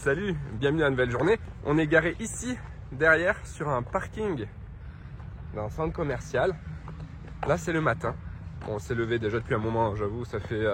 Salut, bienvenue à une nouvelle journée. On est garé ici, derrière, sur un parking d'un centre commercial. Là, c'est le matin. Bon, on s'est levé déjà depuis un moment, j'avoue, ça fait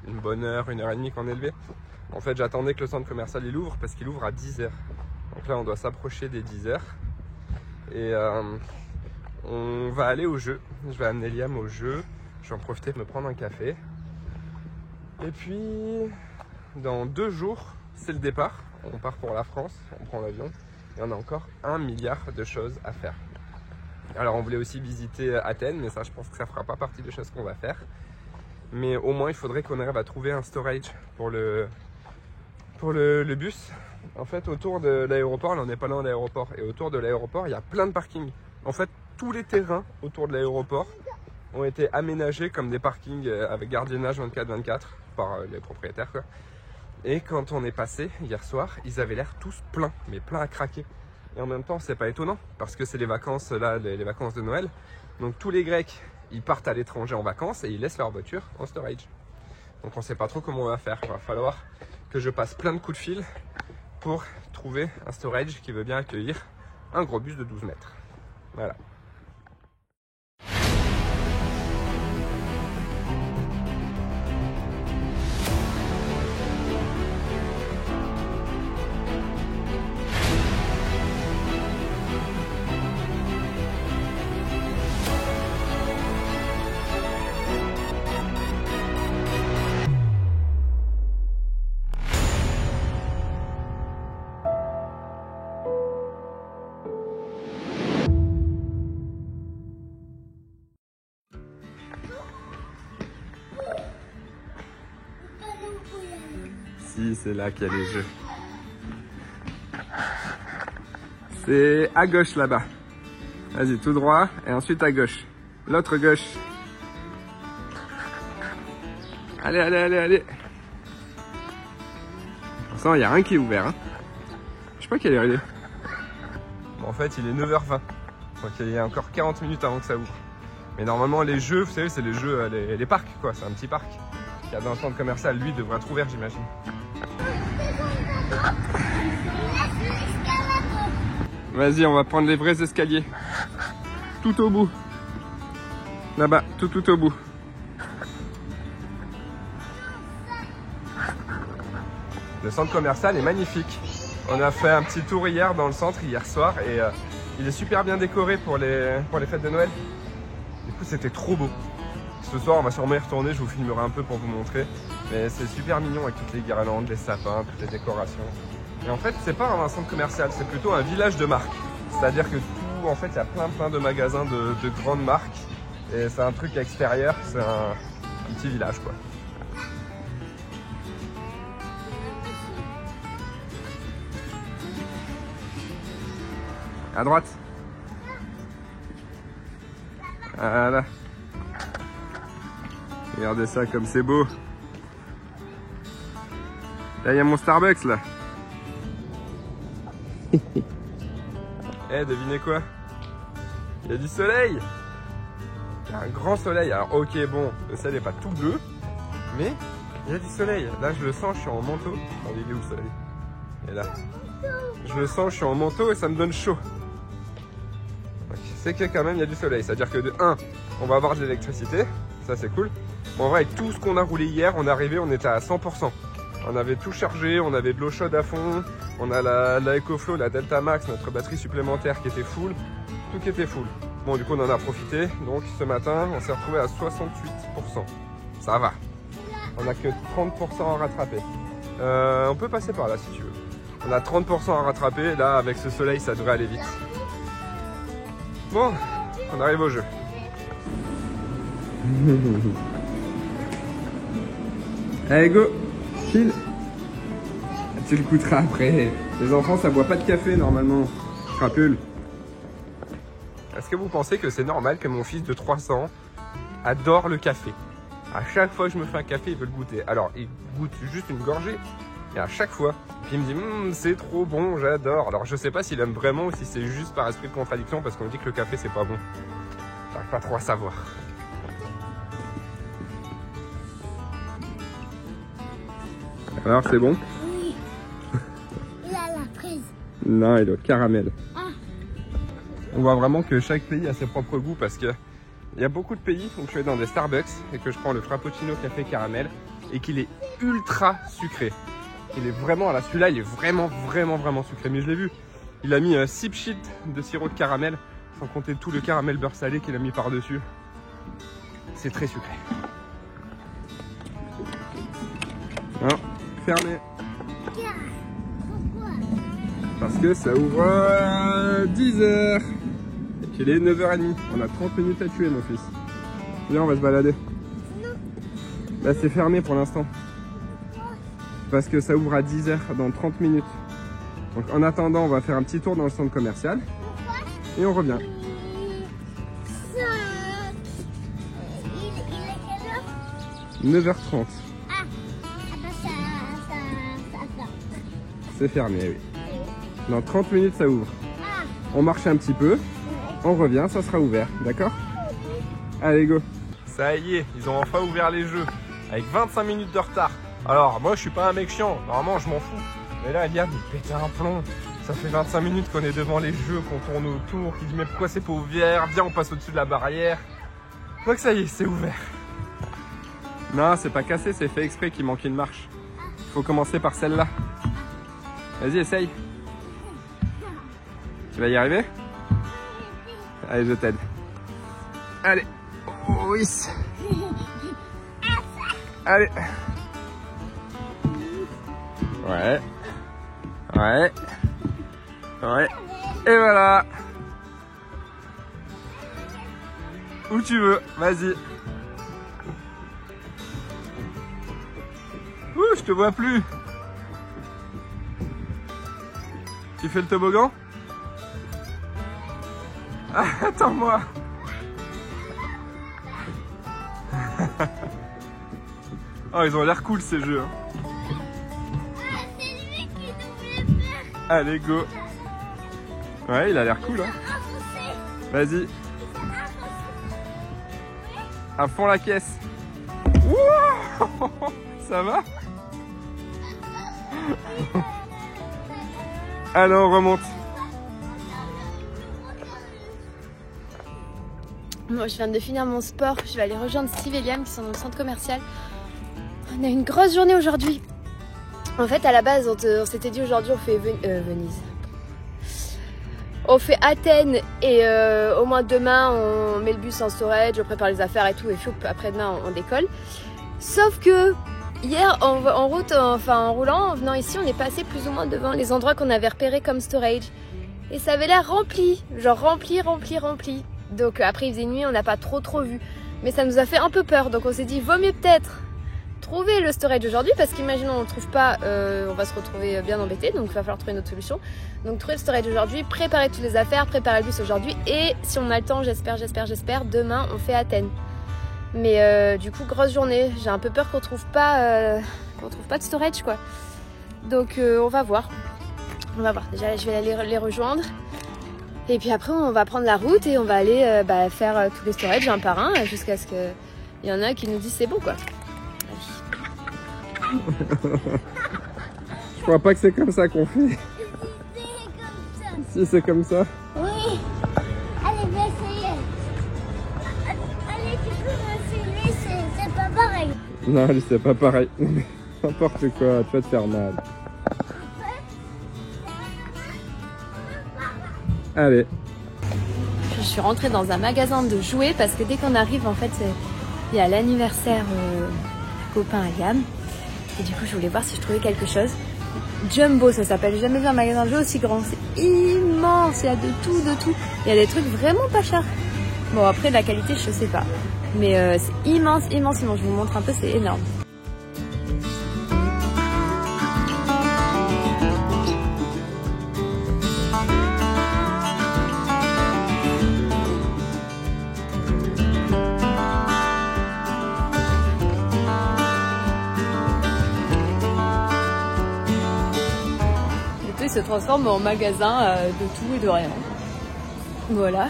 une bonne heure, 1h30 qu'on est levé. En fait, j'attendais que le centre commercial il ouvre parce qu'il ouvre à 10h. Donc là, on doit s'approcher des 10h. Et on va aller au jeu. Je vais amener Liam au jeu. Je vais en profiter de me prendre un café. Et puis, dans 2 jours, c'est le départ. On part pour la France, on prend l'avion. Et on a encore 1 milliard de choses à faire. Alors, on voulait aussi visiter Athènes, mais ça, je pense que ça fera pas partie des choses qu'on va faire. Mais au moins, il faudrait qu'on arrive à trouver un storage pour le bus. En fait, autour de l'aéroport, là, on n'est pas loin de l'aéroport. Et autour de l'aéroport, il y a plein de parkings. En fait, tous les terrains autour de l'aéroport ont été aménagés comme des parkings avec gardiennage 24/24 par les propriétaires, quoi. Et quand on est passé hier soir, ils avaient l'air tous pleins, mais pleins à craquer. Et en même temps, c'est pas étonnant, parce que c'est les vacances, là, les vacances de Noël. Donc tous les Grecs, ils partent à l'étranger en vacances et ils laissent leur voiture en storage. Donc on sait pas trop comment on va faire. Il va falloir que je passe plein de coups de fil pour trouver un storage qui veut bien accueillir un gros bus de 12 mètres. Voilà. Si, c'est là qu'il y a les jeux. C'est à gauche là-bas. Vas-y, tout droit et ensuite à gauche. L'autre gauche. Allez, allez, allez, allez. Pour l'instant, il n'y a rien qui est ouvert. Hein. Je sais pas quelle heure il est. Bon, en fait, il est 9h20. Donc il y a encore 40 minutes avant que ça ouvre. Mais normalement, les jeux, vous savez, c'est les jeux, les parcs, quoi. C'est un petit parc qu'il y a dans le centre commercial. Lui, devrait être ouvert, j'imagine. Vas-y, on va prendre les vrais escaliers. Tout au bout. Là-bas, tout au bout. Le centre commercial est magnifique. On a fait un petit tour hier dans le centre, hier soir, et il est super bien décoré pour les fêtes de Noël. Du coup, c'était trop beau. Ce soir, on va sûrement y retourner, je vous filmerai un peu pour vous montrer. Mais c'est super mignon avec toutes les guirlandes, les sapins, toutes les décorations. Et en fait, c'est pas un centre commercial, c'est plutôt un village de marques. C'est-à-dire que tout, en fait, il y a plein de magasins de grandes marques. Et c'est un truc extérieur, c'est un petit village, quoi. À droite. Voilà. Regardez ça comme c'est beau. Là, il y a mon Starbucks, là. Eh, devinez quoi? Il y a du soleil. Il y a un grand soleil. Alors, ok, bon, le ciel n'est pas tout bleu, mais il y a du soleil. Là, je le sens, je suis en manteau. Oh, il est où le soleil? Il est là. Je le sens, je suis en manteau et ça me donne chaud. C'est que quand même, il y a du soleil. C'est-à-dire que de 1, on va avoir de l'électricité. Ça, c'est cool. Bon, en vrai, avec tout ce qu'on a roulé hier, on est arrivé, on était à 100%. On avait tout chargé, on avait de l'eau chaude à fond, on a la EcoFlow, la Delta Max, notre batterie supplémentaire qui était full, tout qui était full. Bon, du coup, on en a profité, donc ce matin, on s'est retrouvé à 68%. Ça va. On a que 30% à rattraper. On peut passer par là si tu veux. On a 30% à rattraper, là, avec ce soleil, ça devrait aller vite. Bon, on arrive au jeu. Allez, go! Chill. Tu le goûteras après. Les enfants, ça boit pas de café normalement. Crapule. Est-ce que vous pensez que c'est normal que mon fils de 3 ans adore le café? À chaque fois que je me fais un café, il veut le goûter. Alors, il goûte juste une gorgée. Et à chaque fois, puis il me dit c'est trop bon, j'adore. Alors je sais pas s'il aime vraiment ou si c'est juste par esprit de contradiction parce qu'on dit que le café c'est pas bon. J'arrive pas trop à savoir. Alors c'est bon? Oui. fraise. Non, il est au caramel. Ah. On voit vraiment que chaque pays a ses propres goûts parce que il y a beaucoup de pays où je vais dans des Starbucks et que je prends le frappuccino café caramel et qu'il est ultra sucré. Il est vraiment, là celui-là il est vraiment sucré, mais je l'ai vu. Il a mis 6 sheets de sirop de caramel, sans compter tout le caramel beurre salé qu'il a mis par-dessus. C'est très sucré. Non, fermé. Pourquoi? Parce que ça ouvre à 10h. Et qu'il est 9h30. On a 30 minutes à tuer, mon fils. Viens, on va se balader. Là, c'est fermé pour l'instant. Parce que ça ouvre à 10h dans 30 minutes. Donc, en attendant, on va faire un petit tour dans le centre commercial. Et on revient. Il est quelle heure? 9h30. Ah, bah ça. C'est fermé, oui. Dans 30 minutes, ça ouvre. Ah, On marche un petit peu. On revient, ça sera ouvert. D'accord? Allez, go. Ça y est, ils ont enfin ouvert les jeux. Avec 25 minutes de retard. Alors, moi, je suis pas un mec chiant. Normalement, je m'en fous. Mais là, Eliane, il pète un plomb. Ça fait 25 minutes qu'on est devant les jeux, qu'on tourne autour. Qui dit, mais pourquoi c'est pas ouvert? Viens, on passe au-dessus de la barrière. Donc, ça y est, c'est ouvert. Non, c'est pas cassé, c'est fait exprès qu'il manque une marche. Il faut commencer par celle-là. Vas-y, essaye. Tu vas y arriver? Allez, je t'aide. Allez. Oh, oui. Allez. Ouais. Ouais. Ouais. Et voilà. Où tu veux, vas-y. Ouh, je te vois plus. Tu fais le toboggan? Ah, attends-moi. Oh, ils ont l'air cool ces jeux. Hein. ah c'est lui qui devrait faire. Allez, go. Ouais, il a l'air cool. Hein. Vas-y. À fond la caisse. Wouah. Ça va? Allez, on remonte. Bon, je viens de finir mon sport, je vais aller rejoindre Steve et Liam qui sont dans le centre commercial. On a une grosse journée aujourd'hui. En fait, à la base, on s'était dit aujourd'hui on fait Venise. On fait Athènes et au moins demain on met le bus en storage, on prépare les affaires et tout et après-demain on décolle. Sauf que hier en roulant, en venant ici, on est passé plus ou moins devant les endroits qu'on avait repérés comme storage. Et ça avait l'air rempli, genre rempli. Donc après il faisait nuit, on n'a pas trop vu. Mais ça nous a fait un peu peur, donc on s'est dit vaut mieux peut-être trouver le storage aujourd'hui parce qu'imaginons on ne le trouve pas, on va se retrouver bien embêté, donc il va falloir trouver une autre solution. Donc trouver le storage aujourd'hui, préparer toutes les affaires, préparer le bus aujourd'hui et si on a le temps, j'espère, demain on fait Athènes. Mais du coup grosse journée, j'ai un peu peur qu'on trouve pas de storage quoi. Donc on va voir. Déjà je vais aller les rejoindre. Et puis après on va prendre la route et on va aller faire tous les storages un par un jusqu'à ce qu'il y en a qui nous disent c'est bon quoi. Je crois pas que c'est comme ça qu'on fait. Si c'est comme ça. Oui. Allez, viens essayer. Allez, tu peux essayer, c'est pas pareil. Non, lui c'est pas pareil. N'importe quoi, tu vas te faire mal. Allez. Je suis rentrée dans un magasin de jouets parce que dès qu'on arrive en fait il y a l'anniversaire copain à Liam. Et du coup je voulais voir si je trouvais quelque chose. Jumbo ça s'appelle, j'ai jamais vu un magasin de jeux aussi grand, c'est immense, il y a de tout, il y a des trucs vraiment pas chers. Bon après la qualité je sais pas, mais c'est immense, je vous montre un peu, c'est énorme. Se transforme en magasin de tout et de rien. Voilà.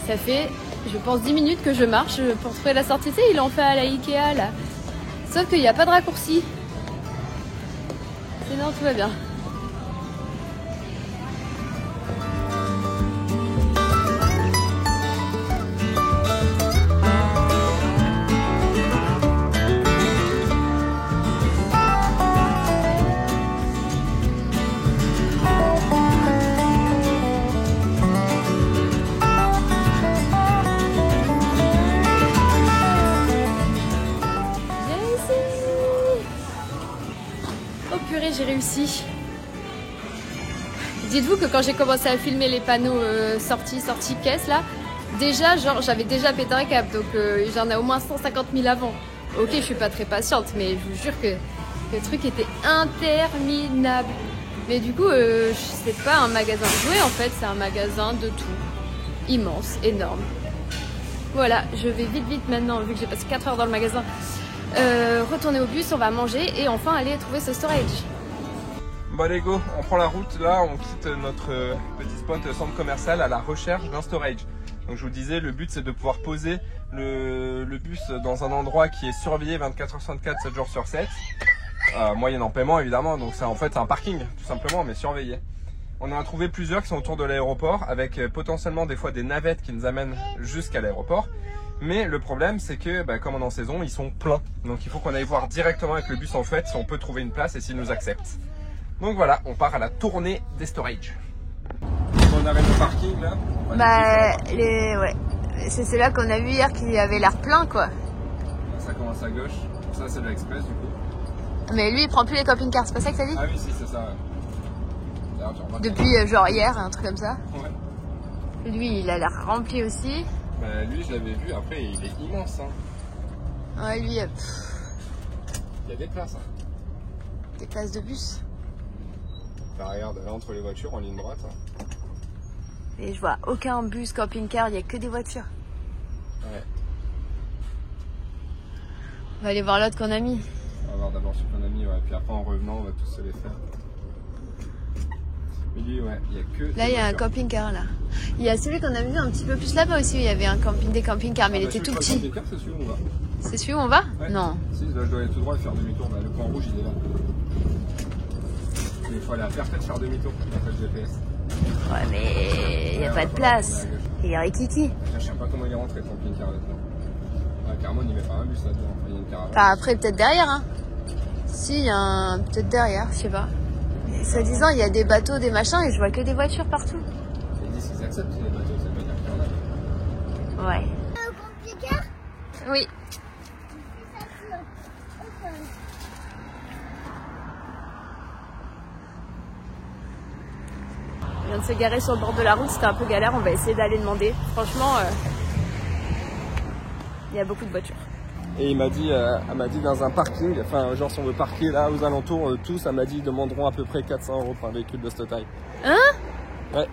Ça fait, je pense, 10 minutes que je marche pour trouver la sortie. Tu sais, ils l'ont fait à la Ikea là. Sauf qu'il n'y a pas de raccourci. Sinon, tout va bien. sortie. Dites-vous que quand j'ai commencé à filmer les panneaux sortie caisse là, déjà genre j'avais déjà pété un câble, donc j'en ai au moins 150 000 avant. Ok, je suis pas très patiente, mais je vous jure que le truc était interminable. Mais du coup, c'est pas un magasin de jouets en fait, c'est un magasin de tout. Immense, énorme. Voilà, je vais vite maintenant, vu que j'ai passé 4 heures dans le magasin, retourner au bus, on va manger et enfin aller trouver ce storage. Bon allez go, on prend la route là, on quitte notre petit spot centre commercial à la recherche d'un storage. Donc je vous disais, le but c'est de pouvoir poser le bus dans un endroit qui est surveillé 24h/24, 7 jours sur 7. Moyennant paiement évidemment, donc ça en fait c'est un parking tout simplement, mais surveillé. On en a trouvé plusieurs qui sont autour de l'aéroport avec potentiellement des fois des navettes qui nous amènent jusqu'à l'aéroport. Mais le problème c'est que comme on est en saison, ils sont pleins. Donc il faut qu'on aille voir directement avec le bus en fait si on peut trouver une place et s'ils nous acceptent. Donc voilà, on part à la tournée des storage. On arrive au parking là. Ouais. C'est celui-là qu'on a vu hier qui avait l'air plein quoi. Ça commence à gauche. Ça c'est le express du coup. Mais lui il prend plus les camping-cars, c'est pas ça que t'as dit? Ah oui, si, c'est ça. Ouais. Depuis genre hier, un truc comme ça. Ouais. Lui il a l'air rempli aussi. Lui je l'avais vu, après il est immense. Hein. Ouais, lui. Il y a des places. Hein. Des places de bus. Bah, regarde, là entre les voitures en ligne droite. Hein. Et je vois aucun bus camping-car, il n'y a que des voitures. Ouais. On va aller voir l'autre qu'on a mis. On va voir d'abord celui qu'on a mis, ouais. Puis après en revenant, on va tous se les faire. Mais lui, ouais, il n'y a que. Là, il y a un camping-car là. Il y a celui qu'on a vu un petit peu plus là-bas aussi. Il y avait des camping-cars, mais il était tout petit. Camping-car, c'est celui où on va. C'est celui où on va? Ouais. Non. Si, là, je dois aller tout droit et faire demi-tour. Là, le point rouge, il est là. Il faut aller à faire faire demi-tour. Après le GPS. Ouais, mais il n'y a pas de place. Et il y a Kiki. Je sais pas comment il est rentré le camping-car là-dedans. Carrément, il n'y met pas un bus là-dedans. Il y a une caravane. Enfin, après, peut-être derrière, hein. Si, il y a un. Peut-être derrière, je sais pas. Et soi-disant, il y a des bateaux, des machins, et je vois que des voitures partout. Ils disent qu'ils acceptent les bateaux, ça veut dire qu'il y en a. Ouais. Un camping-car? Oui. On vient de se garer sur le bord de la route, c'était un peu galère, on va essayer d'aller demander. Franchement, il y a beaucoup de voitures. Et elle m'a dit dans un parking, enfin genre si on veut parquer là aux alentours, tous, elle m'a dit ils demanderont à peu près 400 € pour un véhicule de cette taille. Hein? Ouais.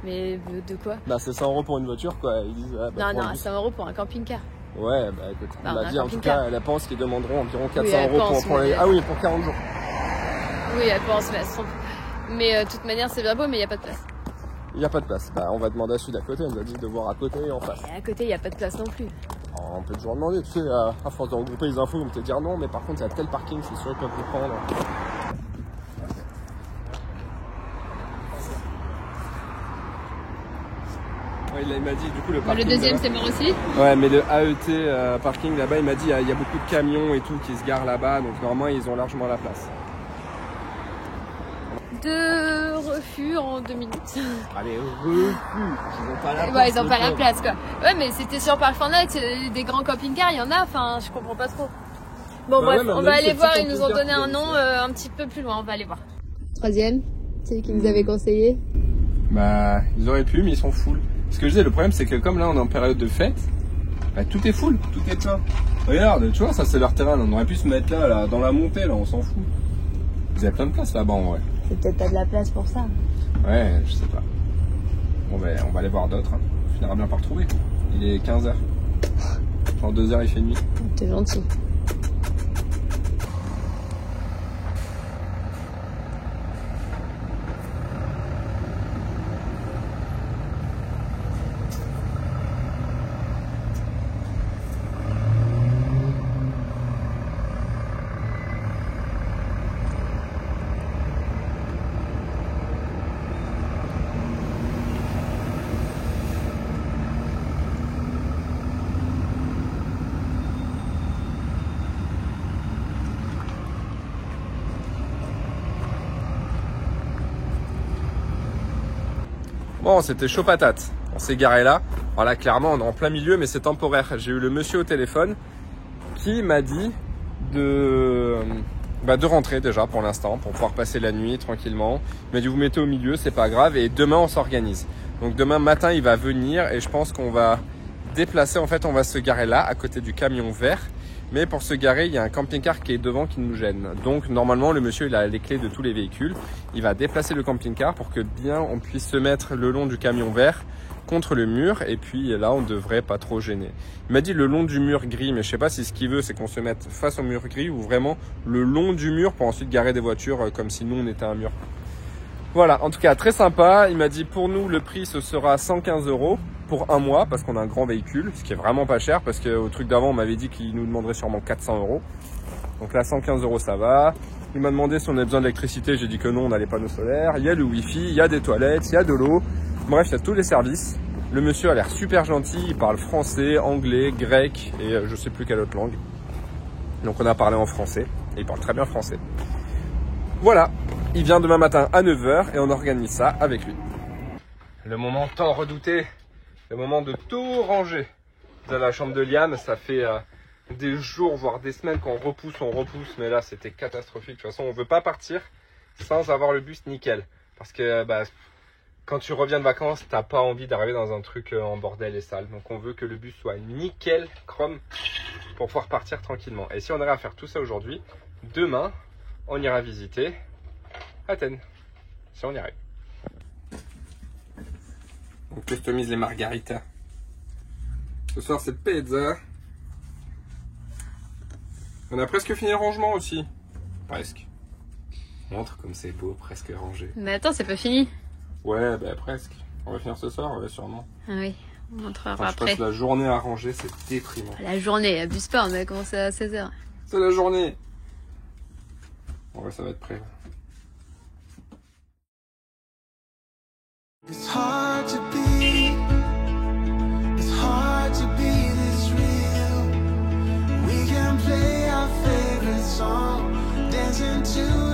Mais de quoi? Bah c'est 100 € pour une voiture quoi. Ils disent, non, 100 € pour un camping-car. Ouais, bah écoute, Bah, elle m'a dit en tout cas, elle pense qu'ils demanderont environ 400 elle € pense, pour prendre les... Ah oui, pour 40 jours. Oui, elle pense, mais elle se trompe. Mais de toute manière, c'est bien beau, mais il n'y a pas de place. Il n'y a pas de place. Bah on va demander à celui d'à côté, on nous a dit de voir à côté et en face. Et à côté, il n'y a pas de place non plus. On peut toujours demander, tu sais, à force de regrouper les infos, ils vont te dire non, mais par contre, il y a tel parking, c'est sûr qu'ils peuvent vous prendre. Ouais, il m'a dit, du coup, le parking. Le deuxième, c'est mort aussi? Ouais, mais le AET parking là-bas, il m'a dit, il y a beaucoup de camions et tout qui se garent là-bas, donc normalement, ils ont largement la place. 2 refus en 2 minutes. Allez, refus. Ils n'ont pas la place. Ouais, ils ont pas la place quoi. Ouais, mais c'était sur Parkfortnite, des grands camping-cars, il y en a, enfin, je comprends pas trop. Bon, bref, ouais, on va aller voir, ils nous ont donné un nom un petit peu plus loin, on va aller voir. Troisième, celui qui nous avait conseillé. Bah, ils auraient pu, mais ils sont full. Ce que je disais, le problème, c'est que comme là, on est en période de fête, bah, tout est full, tout est plein. Regarde, tu vois, ça, c'est leur terrain. On aurait pu se mettre là, dans la montée, là, on s'en fout. Vous avez plein de place là-bas, en vrai. C'est peut-être pas de la place pour ça. Ouais, je sais pas. Bon, ben, on va aller voir d'autres. Hein. On finira bien par trouver. Il est 15h. En 2h, il fait nuit. T'es gentil. Bon, c'était chaud patate. On s'est garé là. Voilà, clairement, on est en plein milieu, mais c'est temporaire. J'ai eu le monsieur au téléphone qui m'a dit de de rentrer déjà pour l'instant, pour pouvoir passer la nuit tranquillement. Il m'a dit vous mettez au milieu, c'est pas grave, et demain on s'organise. Donc demain matin il va venir et je pense qu'on va déplacer, en fait on va se garer là, à côté du camion vert. Mais pour se garer, il y a un camping-car qui est devant qui nous gêne. Donc normalement le monsieur il a les clés de tous les véhicules. Il va déplacer le camping-car pour que bien on puisse se mettre le long du camion vert contre le mur, et puis là on devrait pas trop gêner. Il m'a dit le long du mur gris, mais je sais pas si ce qu'il veut c'est qu'on se mette face au mur gris ou vraiment le long du mur pour ensuite garer des voitures comme si nous on était un mur. Voilà, en tout cas très sympa. Il m'a dit pour nous le prix ce sera 115 € pour un mois parce qu'on a un grand véhicule, ce qui est vraiment pas cher parce qu'au truc d'avant on m'avait dit qu'il nous demanderait sûrement 400 €. Donc là 115 € ça va. Il m'a demandé si on avait besoin d'électricité, j'ai dit que non, on a les panneaux solaires, il y a le wifi, il y a des toilettes, il y a de l'eau. Bref, il y a tous les services. Le monsieur a l'air super gentil, il parle français, anglais, grec et je sais plus quelle autre langue. Donc on a parlé en français et il parle très bien français. Voilà, il vient demain matin à 9 h et on organise ça avec lui. Le moment tant redouté, le moment de tout ranger. Dans la chambre de Liam, ça fait des jours, voire des semaines qu'on repousse, mais là c'était catastrophique. De toute façon, on veut pas partir sans avoir le bus nickel. Parce que quand tu reviens de vacances, t'as pas envie d'arriver dans un truc en bordel et sale. Donc on veut que le bus soit nickel, chrome, pour pouvoir partir tranquillement. Et si on arrive à faire tout ça aujourd'hui, demain, on ira visiter Athènes. Si on y arrive. On customise les margaritas. Ce soir c'est pizza. On a presque fini le rangement aussi. Presque. Montre comme c'est beau, presque rangé. Mais attends, c'est pas fini. Ouais, presque. On va finir ce soir, ouais, sûrement. Ah oui, on montrera Je après. passe la journée à ranger, c'est déprimant. La journée, abuse pas, on a commencé à 16 h. C'est la journée. Ouais, ça va être prêt. It's hard to be this real. We can play our favorite song, dancing to